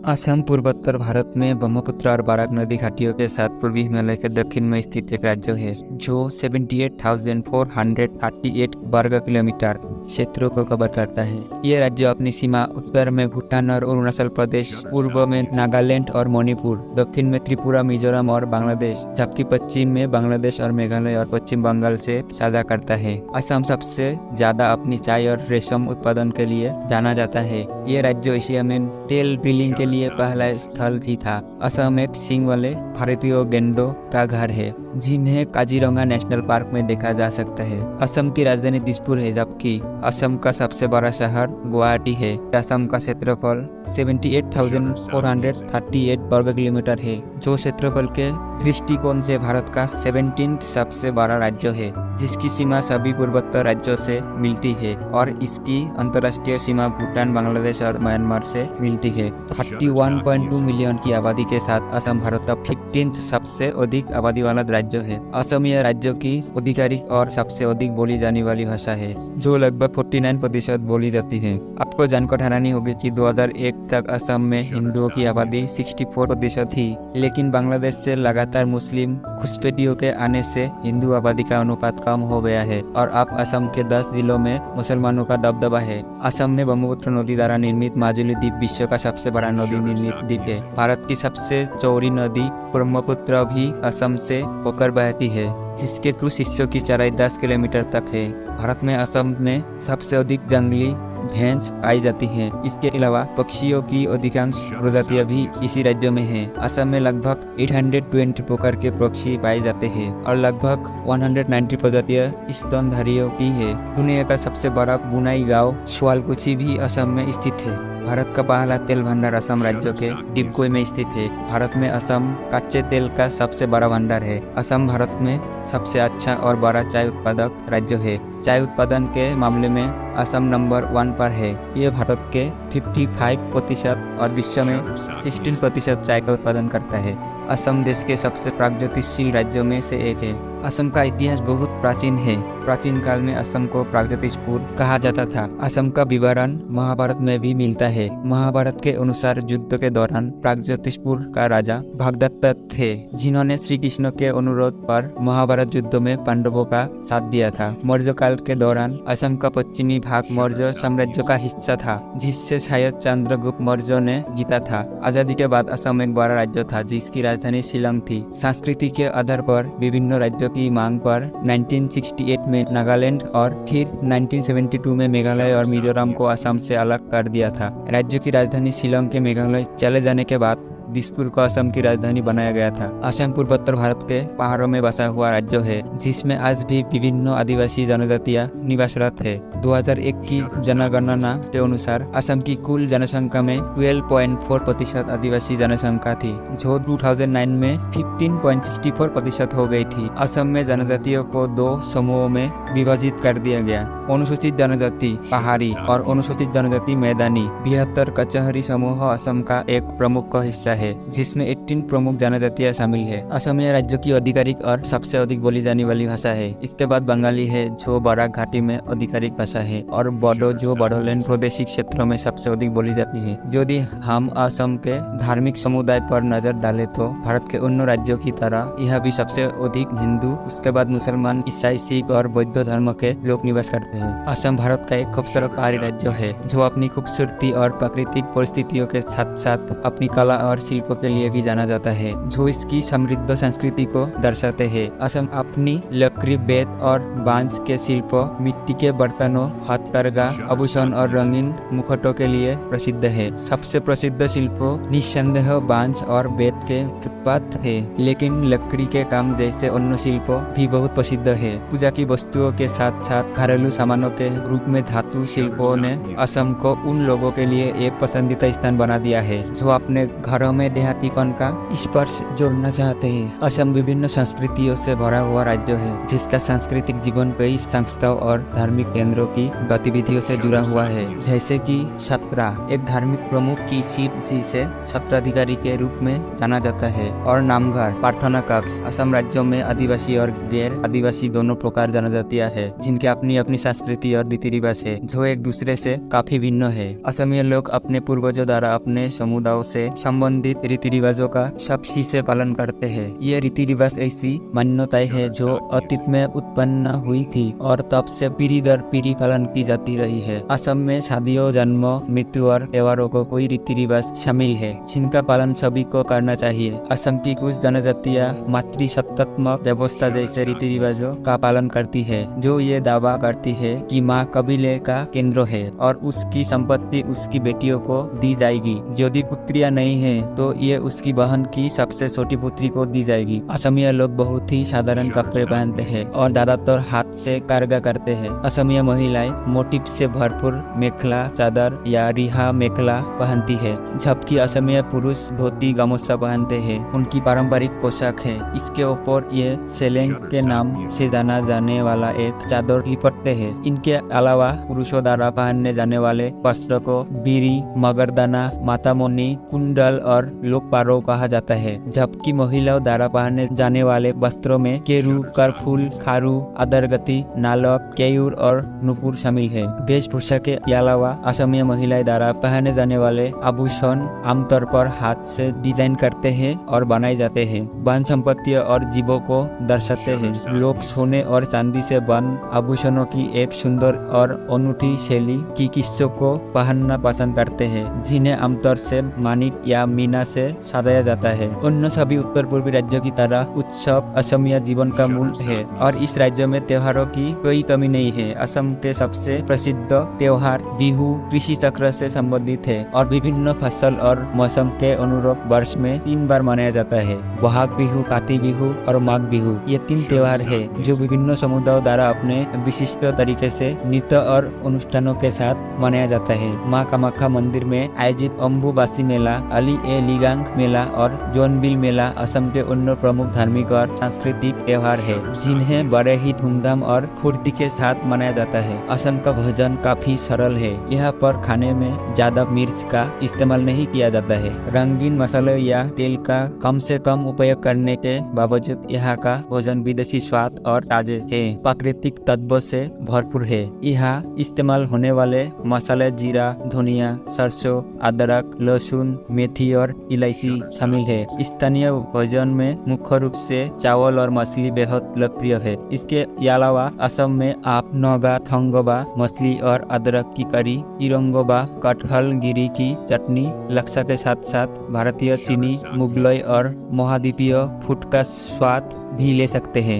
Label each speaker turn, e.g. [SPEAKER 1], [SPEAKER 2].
[SPEAKER 1] असम पूर्वोत्तर भारत में ब्रह्मपुत्र और बराक नदी घाटियों के साथ पूर्वी हिमालय के दक्षिण में स्थित एक राज्य है जो 78,438 वर्ग किलोमीटर क्षेत्रों को कवर करता है। ये राज्य अपनी सीमा उत्तर में भूटान और अरुणाचल प्रदेश, पूर्व में नागालैंड और मणिपुर, दक्षिण में त्रिपुरा, मिजोरम और बांग्लादेश, जबकि पश्चिम में बांग्लादेश और मेघालय और पश्चिम बंगाल से साझा करता है। असम सबसे ज्यादा अपनी चाय और रेशम उत्पादन के लिए जाना जाता है। ये राज्य एशिया में तेल ड्रिलिंग के लिए पहला स्थल भी था। असम एक सींग वाले भारतीय गेंडों का घर है जिन्हें काजीरंगा नेशनल पार्क में देखा जा सकता है। असम की राजधानी दिसपुर है, जबकि असम का सबसे बड़ा शहर गुवाहाटी है। असम का क्षेत्रफल 78,438 वर्ग किलोमीटर है, जो क्षेत्रफल के दृष्टिकोण से भारत का 17th सबसे बड़ा राज्य है, जिसकी सीमा सभी पूर्वोत्तर राज्यों से मिलती है और इसकी अंतर्राष्ट्रीय सीमा भूटान, बांग्लादेश और म्यांमार से मिलती है। 31.2 मिलियन की आबादी के साथ असम भारत का 15th सबसे अधिक आबादी वाला राज्य है। असमिया राज्य की आधिकारिक और सबसे अधिक बोली जाने वाली भाषा है, जो लगभग 49% बोली जाती है। आपको जानकर हैरानी होगी कि 2001 तक असम में हिंदुओं की आबादी 64% थी, लेकिन बांग्लादेश से लगातार मुस्लिम घुसपैठियों के आने से हिंदू आबादी का अनुपात कम हो गया है और अब असम के 10 जिलों में मुसलमानों का दबदबा है। असम में ब्रह्मपुत्र नदी द्वारा निर्मित माजुली द्वीप विश्व का सबसे बड़ा नदी निर्मित द्वीप है। भारत की सबसे चौड़ी नदी ब्रह्मपुत्र भी असम से होकर बहती है, जिसके कुछ हिस्सों की चौड़ाई 10 किलोमीटर तक है। भारत में असम में सबसे अधिक जंगली भैंस पाई जाती हैं। इसके अलावा पक्षियों की अधिकांश प्रजातियां भी इसी राज्य में हैं। असम में लगभग 820 प्रकार के पक्षी पाए जाते हैं और लगभग 190 प्रजातियां स्तनधारियों की है। दुनिया का सबसे बड़ा बुनाई गांव शुआलकुची भी असम में स्थित है। भारत का पहला तेल भंडार असम राज्य के डिगबोई में स्थित है। भारत में असम कच्चे तेल का सबसे बड़ा भंडार है। असम भारत में सबसे अच्छा और बड़ा चाय उत्पादक राज्य है। चाय उत्पादन के मामले में असम नंबर 1 पर है। ये भारत के 55% और विश्व में 16% चाय का उत्पादन करता है। असम देश के सबसे प्रागज्योतिषशील राज्यों में से एक है। असम का इतिहास बहुत प्राचीन है। प्राचीन काल में असम को प्रागज्योतिषपुर कहा जाता था। असम का विवरण महाभारत में भी मिलता है। महाभारत के अनुसार युद्ध के दौरान प्रागज्योतिषपुर का राजा भगदत्त थे, जिन्होंने श्री कृष्ण के अनुरोध पर महाभारत युद्ध में पांडवों का साथ दिया था। मौर्य काल के दौरान असम का पश्चिमी भाग मौर्य साम्राज्य का हिस्सा था, जिससे शायद चंद्रगुप्त मौर्य ने जीता था। आजादी के बाद असम एक बड़ा राज्य था, जिसकी राजधानी शिलांग थी। संस्कृति के आधार पर विभिन्न राज्यों की मांग पर 1968 में नागालैंड और फिर 1972 में मेघालय और मिजोरम को असम से अलग कर दिया था। राज्य की राजधानी शिलांग के मेघालय चले जाने के बाद दिसपुर को असम की राजधानी बनाया गया था। असम पूर्वोत्तर भारत के पहाड़ों में बसा हुआ राज्य है, जिसमें आज भी विभिन्न आदिवासी जनजातियां निवासरत है। 2001 की जनगणना के अनुसार असम की कुल जनसंख्या में 12.4% आदिवासी जनसंख्या थी, जो 2009 में 15.64% हो गई थी। असम में जनजातियों को 2 समूहों में विभाजित कर दिया गया: अनुसूचित जनजाति पहाड़ी और अनुसूचित जनजाति मैदानी। 72 कचहरी समूह असम का एक प्रमुख हिस्सा है, जिसमें 18 प्रमुख जनजातियां शामिल है। असमिया राज्य की आधिकारिक और सबसे अधिक बोली जाने वाली भाषा है। इसके बाद बंगाली है, जो बराक घाटी में आधिकारिक भाषा है, और बोडो, जो बोडोलैंड प्रादेशिक क्षेत्रों में सबसे अधिक बोली जाती है। यदि हम असम के धार्मिक समुदाय पर नजर डालें तो भारत के अन्य राज्यों की तरह यह भी सबसे अधिक हिंदू, उसके बाद मुसलमान, ईसाई, सिख और बौद्ध धर्म के लोग निवास करते हैं। असम भारत का एक खूबसूरत पहाड़ी राज्य है, जो अपनी खूबसूरती और प्राकृतिक परिस्थितियों के साथ साथ अपनी कला और शिल्पों के लिए भी जाना जाता है, जो इसकी समृद्ध संस्कृति को दर्शाते हैं। असम अपनी लकड़ी, बेत और बांस के शिल्पों, मिट्टी के बर्तनों, हथकरघा, आभूषण और रंगीन मुकुटों के लिए प्रसिद्ध है। सबसे प्रसिद्ध शिल्पों निस्संदेह बांस और बेत के उत्पाद है, लेकिन लकड़ी के काम जैसे अन्य शिल्पों भी बहुत प्रसिद्ध है। पूजा की वस्तुओं के साथ साथ घरेलू सामानों के रूप में धातु शिल्पों ने असम को उन लोगों के लिए एक पसंदीदा स्थान बना दिया है जो अपने घरों में देहातीपन का का स्पर्श जोड़ना चाहते हैं। असम विभिन्न संस्कृतियों से भरा हुआ राज्य है, जिसका सांस्कृतिक जीवन कई संस्थाओं और धार्मिक केंद्रों की गतिविधियों से जुड़ा हुआ है, जैसे कि सत्रा, एक धार्मिक प्रमुख की शिव जी से सत्राधिकारी के रूप में जाना जाता है, और नामघर, प्रार्थना कक्ष। असम राज्यों में आदिवासी और गैर आदिवासी दोनों प्रकार जनजातियां हैं, जिनके अपनी अपनी संस्कृति और रीति रिवाज है, जो एक दूसरे से काफी भिन्न है। असमीय लोग अपने पूर्वजों द्वारा अपने समुदायों से संबंधित रीति रिवाजों का सख्ती से पालन करते हैं। ये रीति रिवाज ऐसी मान्यताएं है जो अतीत में उत्पन्न हुई थी और तब से पीढ़ी दर पीढ़ी पालन की जाती रही है। असम में शादियों, जन्म, मृत्यु और त्योहारों को कोई रीति रिवाज शामिल है, जिनका पालन सभी को करना चाहिए। असम की कुछ जनजातियां मातृसत्तात्मक व्यवस्था जैसे रीति रिवाजों का पालन करती है, जो ये दावा करती है कि माँ कबीले का केंद्र है और उसकी संपत्ति उसकी बेटियों को दी जाएगी। यदि पुत्रियां नहीं है तो ये उसकी बहन की सबसे छोटी पुत्री को दी जाएगी। असमिया लोग बहुत ही साधारण कपड़े पहनते हैं और ज्यादातर हाथ से कार्य करते हैं। असमिया महिलाएं मोटिव से भरपूर मेखला चादर या रिहा मेखला पहनती है, जबकि असमिया पुरुष धोती गामोछा पहनते हैं। उनकी पारंपरिक पोशाक है। इसके ऊपर ये सेलेंग के नाम से जाना जाने वाला एक चादर लिपटते हैं। इनके अलावा पुरुषों द्वारा पहनने जाने वाले वस्त्र को बीरी, मगरदाना, मातामोनी, कुंडल और लोकपारो कहा जाता है, जबकि महिलाओं द्वारा पहने जाने वाले वस्त्रों में केरू, करफूल, खारू, अदरगति, नालक, केयूर और नुपुर शामिल है। वेशभूषा के अलावा असमिया महिलाएं द्वारा पहने जाने वाले आभूषण आमतौर पर हाथ से डिजाइन करते हैं और बनाए जाते हैं। वन संपत्तियों और जीवों को दर्शाते हैं। लोग सोने और चांदी से बन आभूषणों की एक सुंदर और अनूठी शैली की किस्सों को पहनना पसंद करते हैं, जिन्हें आमतौर से मानिक या मीना से सजाया जाता है। अन्य सभी उत्तर पूर्वी राज्यों की तरह उत्सव असमिया जीवन का मूल है और इस राज्य में त्योहारों की कोई कमी नहीं है। असम के सबसे प्रसिद्ध त्योहार बिहू कृषि चक्र से संबंधित है और विभिन्न फसल और मौसम के अनुरूप वर्ष में 3 बार मनाया जाता है। बहाग बिहू, काती बिहू और माघ बिहू, ये 3 त्योहार है जो विभिन्न समुदायों द्वारा अपने विशिष्ट तरीके से नृत्य और अनुष्ठानों के साथ मनाया जाता है। माँ कामाख्या मंदिर में आयोजित अम्बुबासी मेला, अली ए लिगांग मेला और जोनबिल मेला असम के अन्य प्रमुख धार्मिक और सांस्कृतिक त्योहार है, जिन्हें बड़े ही धूमधाम और फुर्ती के साथ मनाया जाता है। असम का भोजन काफी सरल है। यहाँ पर खाने में ज्यादा मिर्च का इस्तेमाल नहीं किया जाता है। रंगीन मसाले या तेल का कम से कम उपयोग करने के बावजूद यहाँ का भोजन विदेशी स्वाद और ताजे है, प्राकृतिक तत्वों से भरपूर है। यहाँ इस्तेमाल होने वाले मसाले जीरा, धनिया, सरसों, अदरक, लहसुन, मेथी और इलायची शामिल है। स्थानीय भोजन में मुख्य रूप से चावल और मछली बेहद लोकप्रिय है। इसके अलावा असम में आप नोगा, थंगोबा मछली और अदरक की करी, इरंगोबा कटहल गिरी की चटनी, लक्सा के साथ साथ भारतीय, चीनी, मुगलई और महाद्वीपीय फूड का स्वाद भी ले सकते हैं।